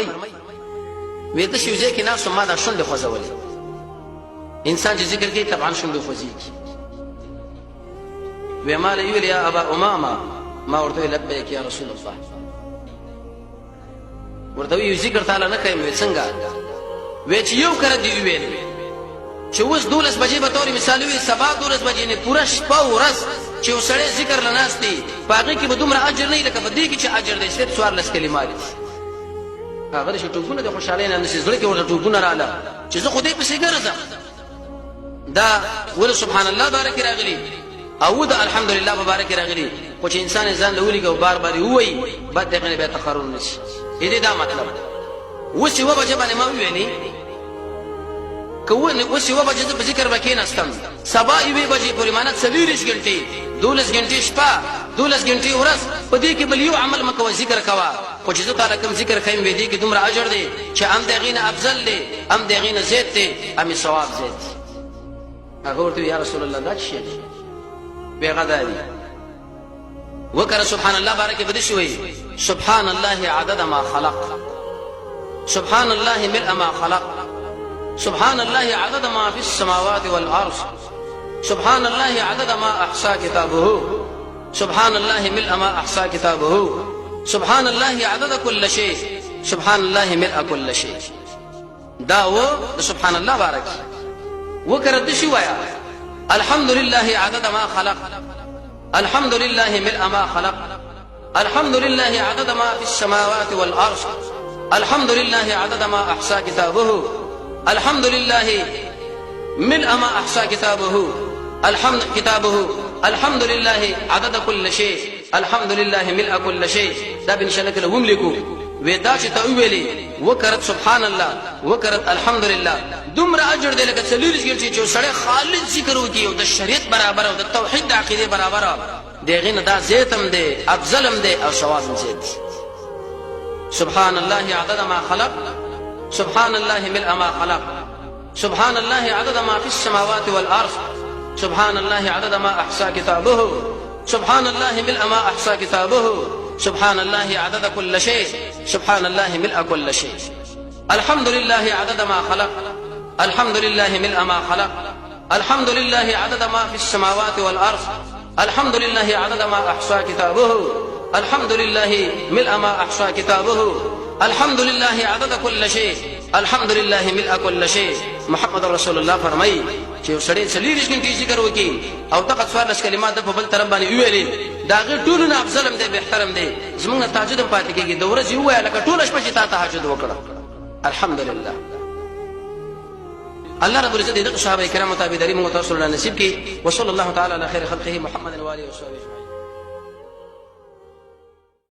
فرمایي وې د شي ځکه نه سم ما دا شونډه خوځولې انسان چې ذکر کوي طبعا شونډه خوځيږي وې ما له ویل یا ابا امامه ما ورته لبیک یا رسول الله ورته وی ذکر تعالی نه کوي څنګه وې چې یو کړه دی ویل چې اوس 12 بجې به توري مثال وي سبا 12 بجې نه پوره شپه ورځ چې وسړی ذکر لناستي پاغه کې به دومره اجر نه لکه په دې کې چې اجر دې صرف 14 کلمات هغه چې ټوګونه د خوشاله نه نشي زړه کې ورته ټوګونه رااله چې زه خو دې پسې ګرځم دا ول سبحان الله بارک راغلي او د الحمدلله مبارک راغلي خو چې انسان ځان لولي کو بار بار وي بعد دغه به تخرر نشي دې دا مطلب وسی و بجې باندې ما ویلي کوونه وسی و بجې په ذکر وکین استم سبا یوه بجې پورې مانه 40 غنټې 12 غنټې شپه 12 غنټې ورځ په دې کې بل یو عمل مکو ذکر کوا خو چې تعالی کوم ذکر خیم وې دې کې دومره اجر دی چې ام دغینه افضل دی ام دغینه زیات دی ام ثواب زیات هغه ورته یا رسول الله دا شي بغدادي وکړه سبحان الله بارک بده شوی سبحان الله عدد ما خلق سبحان الله ملء ما خلق سبحان الله عدد ما في السماوات والارض سبحان الله عدد ما احصى كتابه سبحان الله ملء ما احصى كتابه سبحان الله عدد كل شيء سبحان الله ملء كل شيء داو سبحان الله بارك وكرد شوية الحمد لله عدد ما خلق الحمد لله ملء ما خلق الحمد لله عدد ما في السماوات والارض الحمد لله عدد ما احصى كتابه الحمد لله ملء ما احصى كتابه الحمد كتابه الحمد لله عدد كل شيء الحمد لله ملء كل شيء دا بن شنکل هم لیکو ودا چې ته ویلې وکړه سبحان الله وکړه الحمد لله دومره اجر دی لکه څلورش ګرځي چې سړی خالص ذکر وکي او د شریعت برابر او د توحید د عقیده برابر دغه نه دا زیتم دی افضلم دی او ثواب زیات سبحان الله عدد ما خلق سبحان الله ملء ما خلق سبحان الله عدد ما في السماوات والارض سبحان الله عدد ما احصى كتابه سبحان الله ملء ما احصى كتابه سبحان الله عدد كل شيء سبحان الله ملء كل شيء الحمد لله عدد ما خلق الحمد لله ملء ما خلق الحمد لله عدد ما في السماوات والارض الحمد لله عدد ما احصى كتابه الحمد لله ملء ما احصى كتابه الحمد لله عدد كل شيء الحمد لله ملء كل شيء محمد رسول الله فرمای چې سړی سلیریش کې ذکر وکي او دغه څوارلس کلمات په بل طرف باندې ویلې دا غي ټول نه افضل دی به احترام دی زمونږ تهجد پاتې کېږي د ورځې وای لکه ټول شپه چې تا تهجد وکړه الحمد لله الله رب العزت دغه صحابه کرام تابعداري موږ تاسو له نصیب کې وصلی الله تعالی علی خیر خلقه محمد و علیه وصحبه